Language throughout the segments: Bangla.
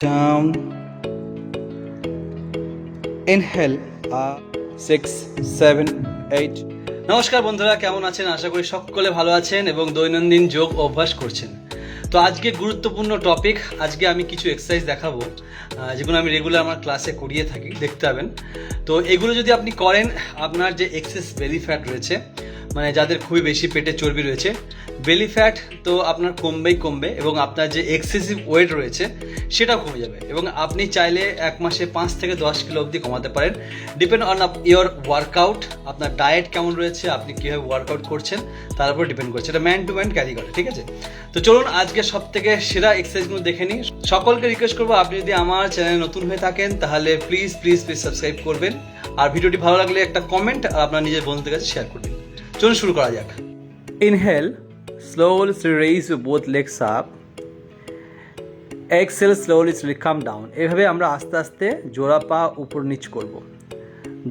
down, inhale, 6, 7, 8. নমস্কার বন্ধুরা, কেমন আছেন? আশা করি সকলে ভালো আছেন এবং দৈনন্দিন যোগ অভ্যাস করছেন। তো আজকে গুরুত্বপূর্ণ টপিক, আজকে আমি কিছু এক্সারসাইজ দেখাবো যেগুলো আমি রেগুলার আমার ক্লাসে করিয়ে থাকি, দেখতে পাবেন। তো এগুলো যদি আপনি করেন, আপনার যে এক্সেস বেলি ফ্যাট রয়েছে, মানে যাদের খুবই বেশি পেটে চর্বি রয়েছে, বেলি ফ্যাট তো আপনার কমবে এবং আপনার যে এক্সেসিভ ওয়েট রয়েছে সেটাও কমে যাবে এবং আপনি চাইলে এক মাসে 5 থেকে 10 কিলো অবধি কমাতে পারেন। ডিপেন্ড অন ইয়োর ওয়ার্কআউট, আপনার ডায়েট কেমন রয়েছে, আপনি কীভাবে ওয়ার্কআউট করছেন তার উপর ডিপেন্ড করছে, এটা ম্যান টু ম্যান ক্যারি করে, ঠিক আছে? তো চলুন আজকে সব থেকে সেরা এক্সারসাইজগুলো দেখে নিই। সকলকে রিকোয়েস্ট করবো, আপনি যদি আমার চ্যানেলে নতুন হয়ে থাকেন তাহলে প্লিজ সাবস্ক্রাইব করবেন, আর ভিডিওটি ভালো লাগলে একটা কমেন্ট আর আপনার নিজের বন্ধুদের কাছে শেয়ার করবেন। চলুন শুরু করা যাক। Inhale, slowly raise your both legs up. Exhale, slowly come down. এভাবে আমরা আস্তে আস্তে জোড়া পা উপর নিচ করব।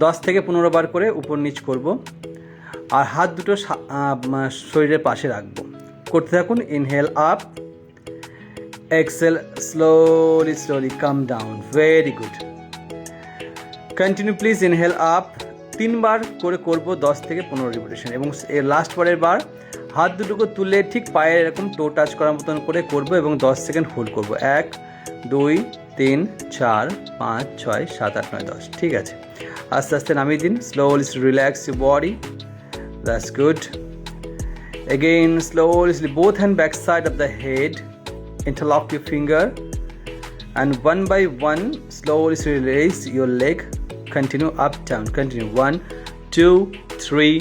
10 থেকে 15 বার করে উপর নিচ করব, আর হাত দুটো শরীরের পাশে রাখবো। করতে থাকুন। Inhale up, exhale, slowly come down. Very good. Continue please. Inhale up, 3 বার করে করব, 10 থেকে 15 রিপিটেশন, এবং এর লাস্ট বারের বার হাত দুটোকে তুলে ঠিক পায়ে এরকম টো টাচ করার মতন করে করব এবং 10 সেকেন্ড হোল্ড করব। 1, 2, 3, 4, 5, 6, 7, 8, 9, 10। ঠিক আছে, আস্তে আস্তে নামিয়ে দিন। Slowly relax your body. That's good. Again, slowly both hand back side of the head, interlock your finger, and one by one slowly release your leg. Continue up, down, continue. 1, 2, 3,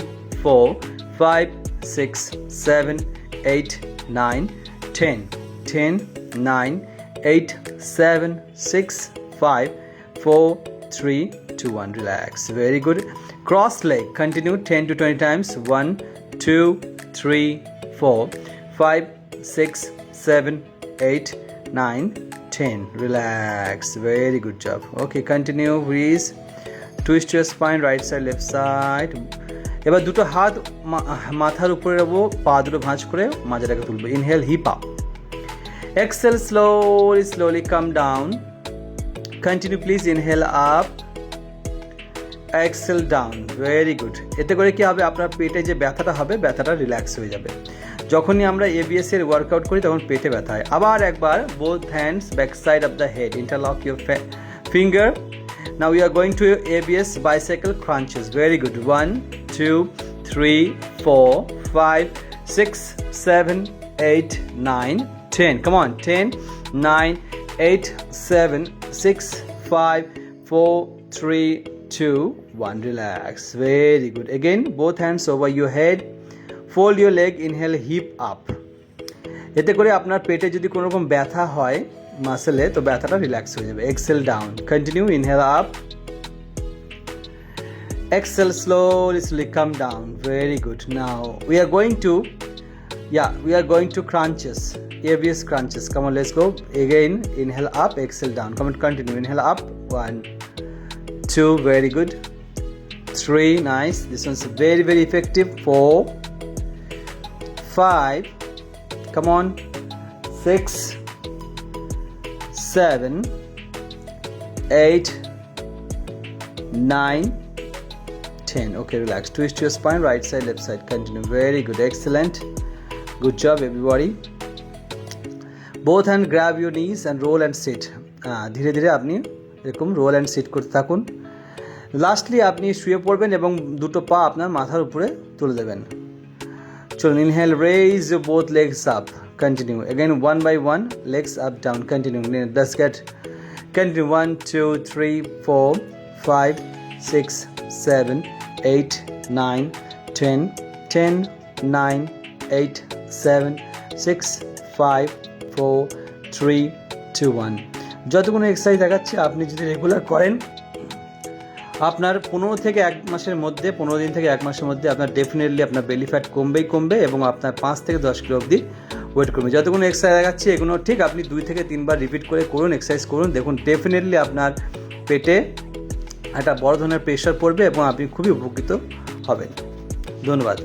4, 5, 6, 7, 8, 9, 10. 10, 9, 8, 7, 6, 5, 4, 3, 2, 1. Relax. Very good. Cross leg. Continue 10 to 20 times. 1, 2, 3, 4, 5, 6, 7, 8, 9, 10. Relax. Very good job. Okay, continue. Breathe. Twist your spine, right side, left side. এবার দুটো হাত মাথার উপরে রাখবো, পা দুটো ভাঁজ করে মাঝাটাকে তুলবো। Inhale, hip up. Exhale, slowly come down. Continue please. Inhale up, exhale down. Very good. এতে করে কি হবে, আপনার পেটে যে ব্যথাটা হবে, ব্যথাটা রিল্যাক্স হয়ে যাবে। যখনই আমরা ABS এর ওয়ার্কআউট করি তখন পেটে ব্যথা হয়। আবার একবার both hands back side of the head, interlock your finger. Now we are going to ABS bicycle crunches. Very good. 1, 2, 3, 4, 5, 6, 7, 8, 9, 10. Come on. 10, 9, 8, 7, 6, 5, 4, 3, 2, 1. Relax. Very good. Again, both hands over your head. Fold your leg. Inhale, hip up. এতে করে আপনার পেটে যদি কোনো রকম ব্যথা হয় মাসেলে, তো ব্যথাটা রিল্যাক্স হয়ে যাবে। Excel down. Continue. Inhale up, exhale, slowly come down. Very good. Now we are going to crunches, ABS crunches. Come on, let's go. Again, inhale up, exhale down. Come on, continue. Inhale up. 1, 2, very good. 3, nice. This one's very effective. 4, 5, come on. 6, 7, 8, 9, 10. Okay, relax. Twist your spine, right side, left side. Continue. Very good. Excellent. Good job, everybody. Both hand grab your knees and roll and sit. ধীরে ধীরে আপনি এরকম রোল অ্যান্ড সিট করতে থাকুন। লাস্টলি আপনি শুয়ে পড়বেন এবং দুটো পা আপনার মাথার উপরে তুলে দেবেন। চলুন। Inhale, raise your both legs up. Continue. Again, 1 by 1, legs up, down. Continue. Let's get. Continue. 1, 2, 3, 4, 5, 6, 7, 8, 9, 10. 10, 9, 8, 7, 6, 5, 4, 3, 2, 1. যতগুলো এক্সারসাইজ দেখাচ্ছি আপনি যদি রেগুলার করেন, আপনার 15 থেকে 1 মাসের মধ্যে, 15 দিন থেকে 1 মাসের মধ্যে আপনার ডেফিনেটলি আপনার বেলি ফ্যাট কমবে এবং আপনার 5 থেকে 10 কিলো অবধি ওয়েট কমবে। যতগুলো এক্সারসাইজ দেখাচ্ছি এগুলো ঠিক আপনি 2 থেকে 3 বার রিপিট করে করুন, এক্সারসাইজ করুন, দেখুন ডেফিনেটলি আপনার পেটে একটা বড় ধরনের প্রেশার পড়বে এবং আপনি খুবই উপকৃত হবেন। ধন্যবাদ।